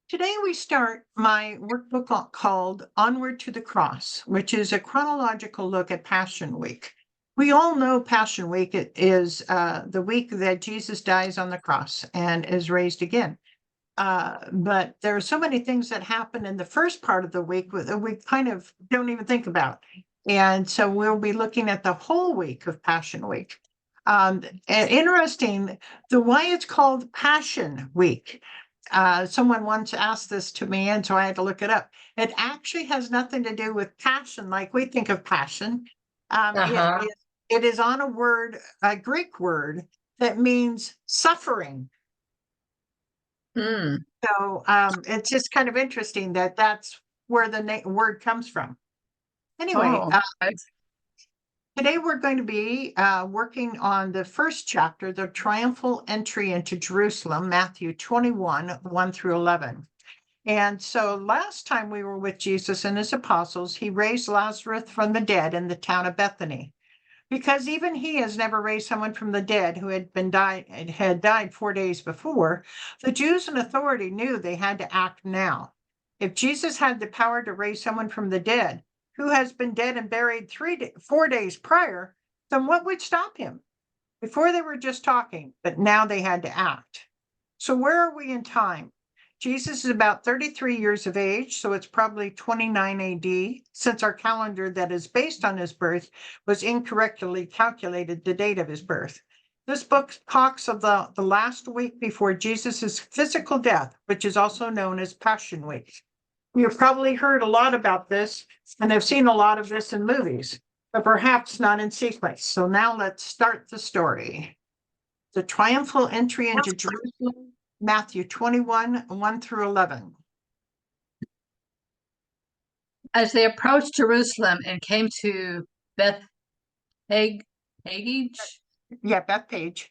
Today we start my workbook called Onward to the Cross, which is a chronological look at Passion Week. We all know Passion Week is the week that Jesus dies on the cross and is raised again. But there are so many things that happen in the first part of the week that we kind of don't even think about. And so we'll be looking at the whole week of Passion Week. And interesting, the why it's called Passion Week. Someone once asked this to me, and so I had to look it up. It actually has nothing to do with passion, like we think of passion. Uh-huh. It is on a Greek word that means suffering. Mm. So it's just kind of interesting that that's where the word comes from. Anyway, Oh, today we're going to be working on the first chapter, the triumphal entry into Jerusalem, Matthew 21, 1 through 11. And so last time we were with Jesus and his apostles, he raised Lazarus from the dead in the town of Bethany. Because even he has never raised someone from the dead who had died 4 days before, the Jews in authority knew they had to act now. If Jesus had the power to raise someone from the dead, who has been dead and buried 4 days prior, then what would stop him? Before they were just talking, but now they had to act. So where are we in time? Jesus is about 33 years of age, so it's probably 29 AD, since our calendar that is based on his birth was incorrectly calculated the date of his birth. This book talks of the last week before Jesus' physical death, which is also known as Passion Week. You've probably heard a lot about this and have seen a lot of this in movies, but perhaps not in sequence. So now let's start the story. The triumphal entry into Jerusalem, Matthew 21, 1 through 11. as they approached Jerusalem and came to Bethphage Yeah, Bethpage.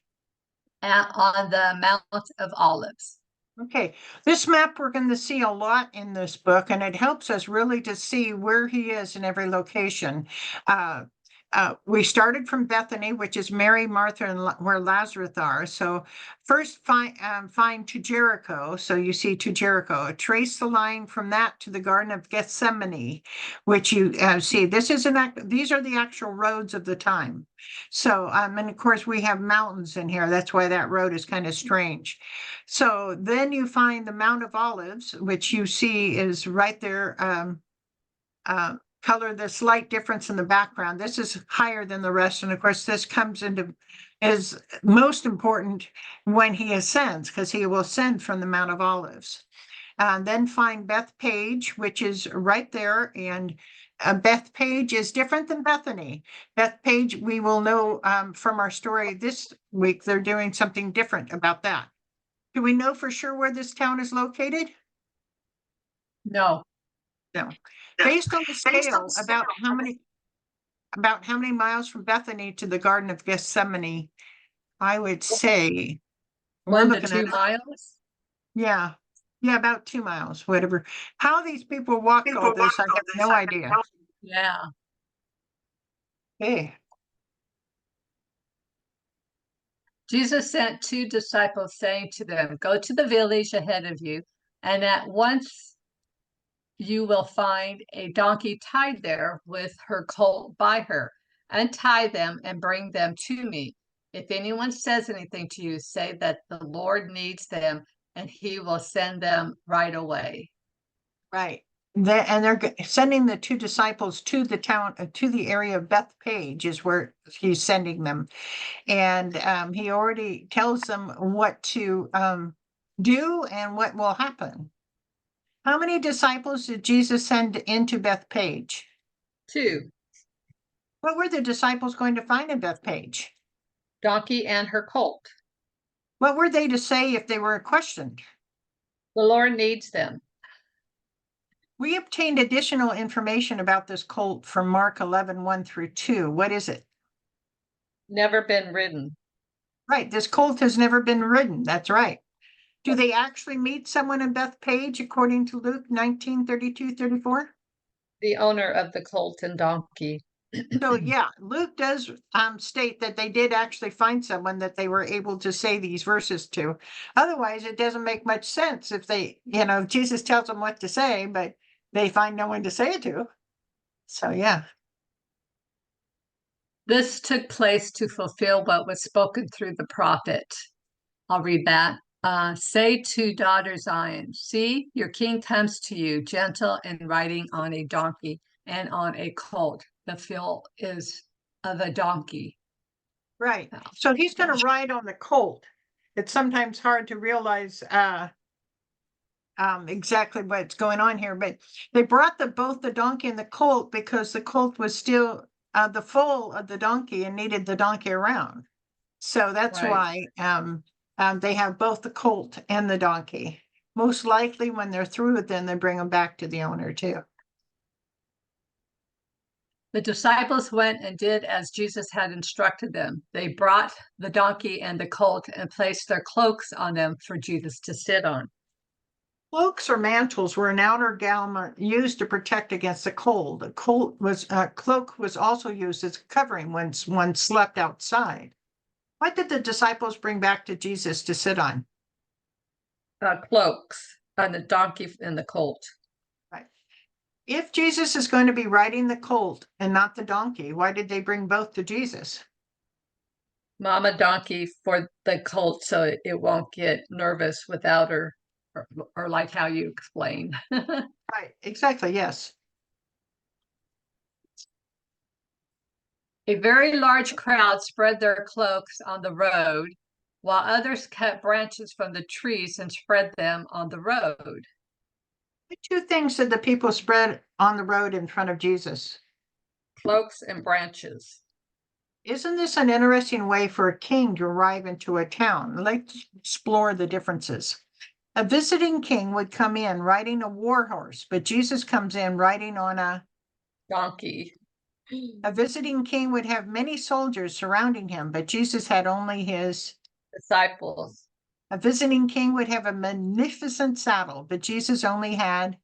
on the Mount of Olives. Okay, this map we're going to see a lot in this book, and it helps us really to see where he is in every location. Uh, we started from Bethany, which is Mary, Martha, and where Lazarus are. So first find to Jericho. So you see to Jericho. Trace the line from that to the Garden of Gethsemane, which you see. These are the actual roads of the time. So and of course we have mountains in here. That's why that road is kind of strange. So then you find the Mount of Olives, which you see is right there. Color, the slight difference in the background. This is higher than the rest. And of course, this comes into is most important when he ascends, because he will ascend from the Mount of Olives. Then find Bethpage, which is right there. And Bethpage is different than Bethany. Bethpage, we will know from our story this week, they're doing something different about that. Do we know for sure where this town is located? No. No. Based on the scale, about how many miles from Bethany to the Garden of Gethsemane, I would say we're 1 to looking at 2 miles. yeah, yeah, about 2 miles, whatever. How these people walked all this, I have no idea. Yeah. Hey, Jesus sent 2 disciples, saying to them, "Go to the village ahead of you, and at once you will find a donkey tied there with her colt by her. Untie them and bring them to me. If anyone says anything to you, say that the Lord needs them, and he will send them right away." right. And they're sending the two disciples to the town, to the area of Bethpage is where he's sending them. And he already tells them what to do and what will happen. How many disciples did Jesus send into Bethpage? 2, What were the disciples going to find in Bethpage? donkey and her colt. What were they to say if they were questioned? The Lord needs them. We obtained additional information about this colt from Mark 11, 1 through 2. What is it? Never been ridden. Right, this colt has never been ridden. That's right. Do they actually meet someone in Bethpage according to Luke 19, 32, 34? The owner of the colt and donkey So yeah, Luke does state that they did actually find someone that they were able to say these verses to. Otherwise, it doesn't make much sense if they, Jesus tells them what to say, but they find no one to say it to. So yeah. This took place to fulfill what was spoken through the prophet. I'll read that. Say to daughter Zion, see, your king comes to you, gentle and riding on a donkey and on a colt. The feel is of a donkey. Right. So he's going to ride on the colt. It's sometimes hard to realize exactly what's going on here, but they brought both the donkey and the colt because the colt was still the foal of the donkey and needed the donkey around. So that's Right. why they have both the colt and the donkey. Most likely when they're through with them, they bring them back to the owner too. The disciples went and did as Jesus had instructed them. They brought the donkey and the colt and placed their cloaks on them for Jesus to sit on. Cloaks or mantles were an outer garment used to protect against the cold. A cloak was also used as a covering when one slept outside. What did the disciples bring back to Jesus to sit on? Cloaks on the donkey and the colt. Right. If Jesus is going to be riding the colt and not the donkey, why did they bring both to Jesus? Mama donkey for the colt so it won't get nervous without her, or like how you explain. Right, exactly, yes. A very large crowd spread their cloaks on the road, while others cut branches from the trees and spread them on the road. What two things did the people spread on the road in front of Jesus? Cloaks and branches. Isn't this an interesting way for a king to arrive into a town? Let's explore the differences. A visiting king would come in riding a war horse, but Jesus comes in riding on a Donkey. visiting king would have many soldiers surrounding him, but Jesus had only his. Disciples. A visiting king would have a magnificent saddle, but Jesus only had.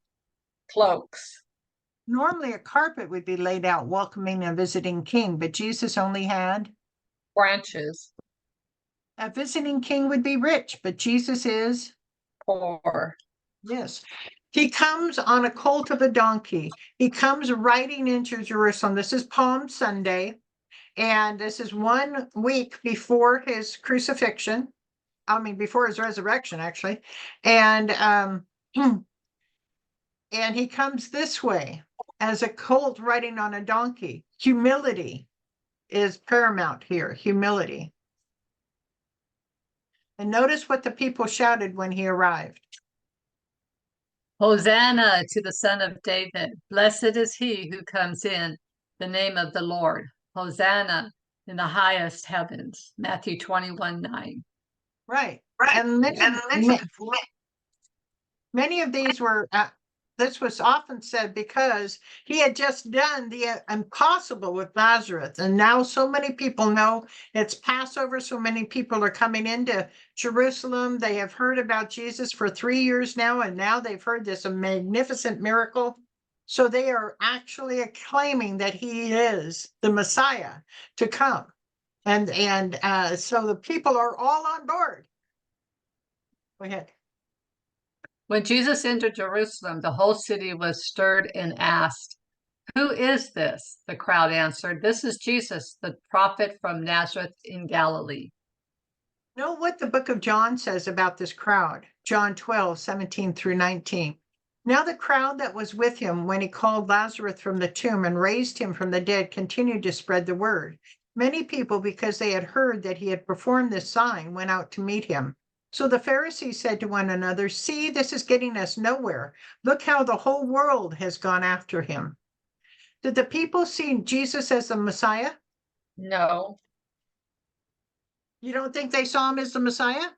Cloaks. Normally, a carpet would be laid out welcoming a visiting king, but Jesus only had. Branches. A visiting king would be rich, but Jesus is. Poor. Yes. He comes on a colt of a donkey. He comes riding into Jerusalem. This is Palm Sunday, and this is 1 week before his crucifixion. I mean, before his resurrection, actually. And and he comes this way as a colt riding on a donkey. Humility is paramount here. Humility. And notice what the people shouted when he arrived. Hosanna to the Son of David. Blessed is he who comes in the name of the Lord. Hosanna in the highest heavens. Matthew 21:9. Right. Right. And many of these were, this was often said because he had just done the impossible with Lazarus. And now so many people know it's Passover. So many people are coming into Jerusalem. They have heard about Jesus for 3 years now, and now they've heard this magnificent miracle. So they are actually claiming that he is the Messiah to come. And so the people are all on board. Go ahead. When Jesus entered Jerusalem, the whole city was stirred and asked, "Who is this?" The crowd answered, "This is Jesus, the prophet from Nazareth in Galilee." Know what the book of John says about this crowd. John 12:17-19. Now the crowd that was with him when he called Lazarus from the tomb and raised him from the dead continued to spread the word. Many people, because they had heard that he had performed this sign, went out to meet him. So the Pharisees said to one another, "See, this is getting us nowhere. Look how the whole world has gone after him." Did the people see Jesus as the Messiah? No. You don't think they saw him as the Messiah?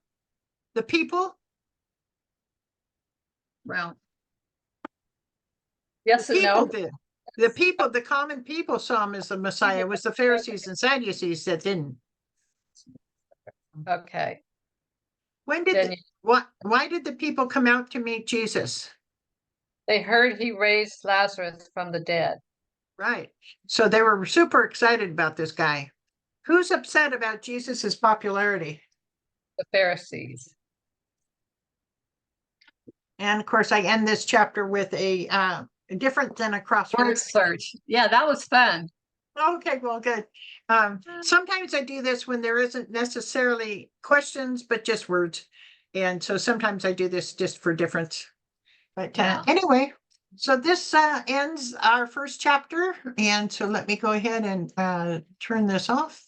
The people? Well, yes and People no. did. The people, the common people saw him as the Messiah. It was the Pharisees and Sadducees that didn't. Okay. When did Then why did the people come out to meet Jesus? they heard he raised Lazarus from the dead. Right. So they were super excited about this guy. Who's upset about Jesus's popularity? The Pharisees. And of course, I end this chapter with a different than a Word crossword. search. Yeah, that was fun. Okay, well, good. Sometimes I do this when there isn't necessarily questions, but just words. And so sometimes I do this just for difference. But Yeah. anyway, so this ends our first chapter. And so let me go ahead and turn this off.